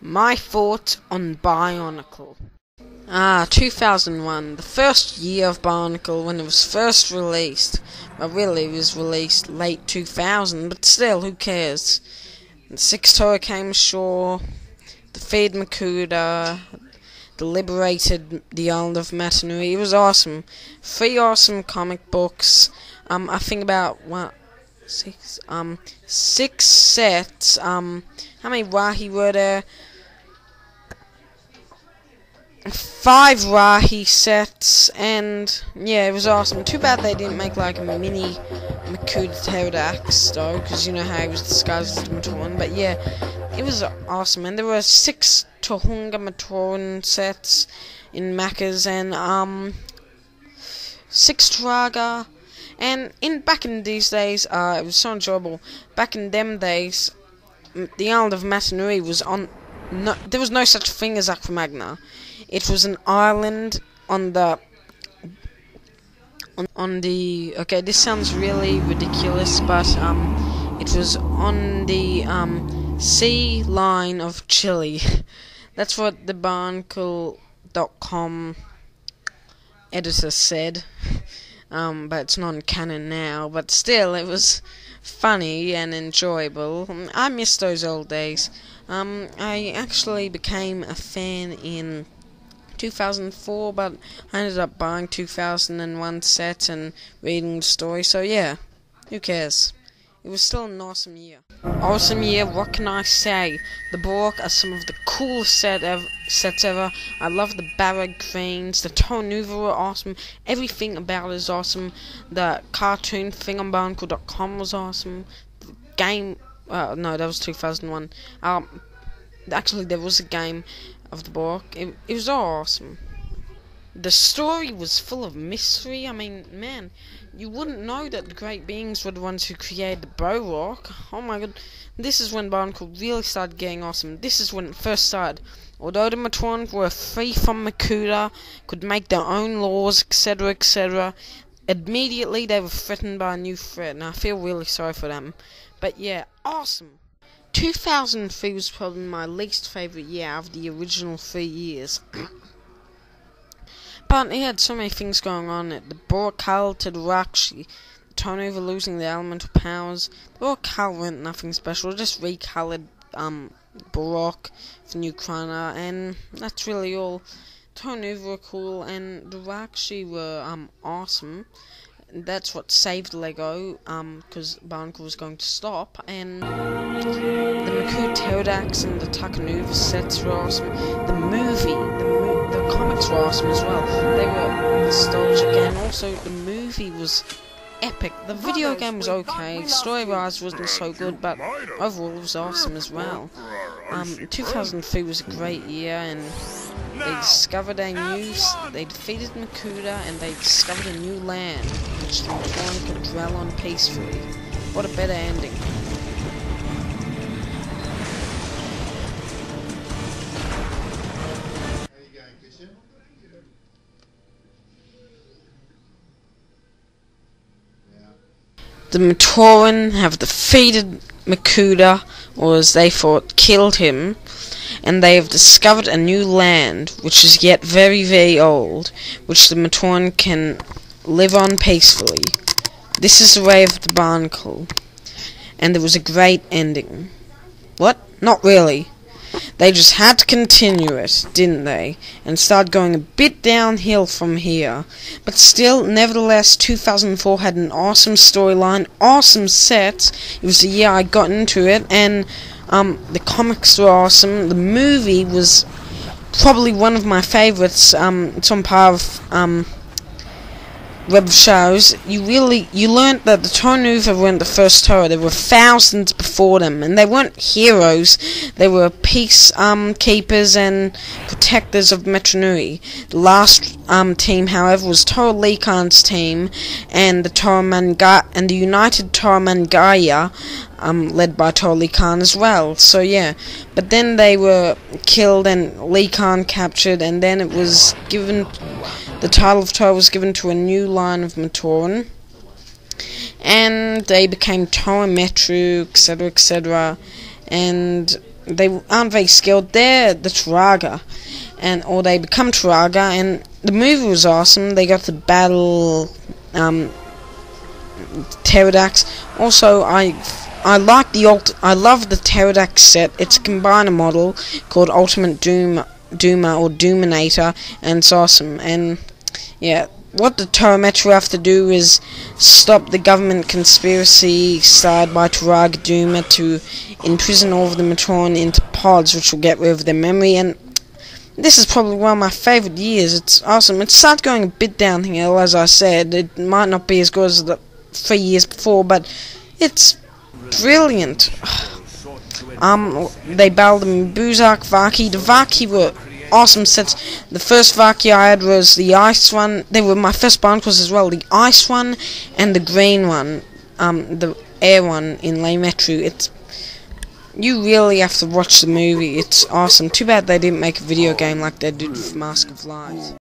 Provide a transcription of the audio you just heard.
My thoughts on Bionicle. 2001, the first year of Bionicle when it was first released. Well, really, it was released late 2000, but still, who cares? The 6th toy came ashore, defeated Makuta, liberated the island of Matanui. It was awesome. 3 awesome comic books. I think about, six sets. How many Rahi were there? 5 Rahi sets, and yeah, it was awesome. Too bad they didn't make like a mini Makuta Pterodax though, because you know how he was disguised as the Matoran. But yeah, it was awesome, and there were 6 Tohunga Matoran sets in Macca's, and 6 Traga. And back in these days, it was so enjoyable. Back in them days, the island of Matanui was on. There was no such thing as Aquamagna. It was an island on the. Okay, this sounds really ridiculous, but it was on the sea line of Chile. That's what the Bionicle.com editor said. But it's non-canon now. But still, it was funny and enjoyable. I miss those old days. I actually became a fan in 2004, but I ended up buying 2001 set and reading the story. So yeah, who cares? It was still an awesome year. Awesome year, what can I say? The Bork are some of the coolest sets ever. I love the Barrag cranes, the Tornuva were awesome, everything about it is awesome. The cartoon thing on Bionicle.com was awesome. The game, no, that was 2001. Actually, there was a game of the Bork. It was all awesome. The story was full of mystery. I mean, man, you wouldn't know that the Great Beings were the ones who created the Bork. Oh my god, this is when Bionicle really started getting awesome. This is when it first started. Although the Matoran were free from Makuta, could make their own laws, etc., etc., immediately they were threatened by a new threat, and I feel really sorry for them. But yeah, awesome. 2003 was probably my least favourite year out of the original 3 years. But it had so many things going on. The Bionicle to the Rakshi, the Tornuva losing their elemental powers. The Bionicle weren't nothing special, just recolored Borok for New Krana, and that's really all. Tornuva were cool, and the Rakshi were awesome. That's what saved Lego, because Bionicle was going to stop, and the Makuta Pterodax and the Takanuva sets were awesome. The comics were awesome as well. They were nostalgic, and also the movie was epic. The video game was okay, story-wise wasn't so good, but overall it was awesome as well. 2003 was a great year, and they discovered they defeated Makuta, and they discovered a new land, which the Matoran could dwell on peacefully. What a better ending. The Matoran have defeated Makuta, or as they thought, killed him, and they have discovered a new land, which is yet very, very old, which the Matoran can live on peacefully. This is the way of the Bionicle, and there was a great ending. What? Not really. They just had to continue it, didn't they? And start going a bit downhill from here. But still, nevertheless, 2004 had an awesome storyline, awesome sets. It was the year I got into it, and the comics were awesome. The movie was probably one of my favorites. It's on par with web shows. You learned that the Tornuva weren't the first Torah. There were thousands before them, and they weren't heroes. They were peace keepers and protectors of Metronui. The last team, however, was Torah Likan's team, and the United Torah Mangaya, led by Torah Likan as well. So yeah, but then they were killed and Likan captured, and then it was given. The title of Torah was given to a new line of Matoran, and they became Torah Metru, etc., etc., and they aren't very skilled. They're the Turaga, or they become Turaga, and the movie was awesome. They got to battle pterodax. Also, I like I love the pterodax set. It's a combiner model called Ultimate Doomer or Doominator, and it's awesome. And yeah, what the Pterometro have to do is stop the government conspiracy started by Turaga Doomer to imprison all of the Metron into pods, which will get rid of their memory. And this is probably one of my favourite years. It's awesome. It started going a bit downhill, as I said. It might not be as good as the 3 years before, but it's brilliant. They battled the Buzak Vaki. The Vaki were awesome sets. The first Vaki I had was the ice one. They were my first Bionicles as well. The ice one and the green one, the air one in Les Metru. You really have to watch the movie. It's awesome. Too bad they didn't make a video game like they did with Mask of Lies.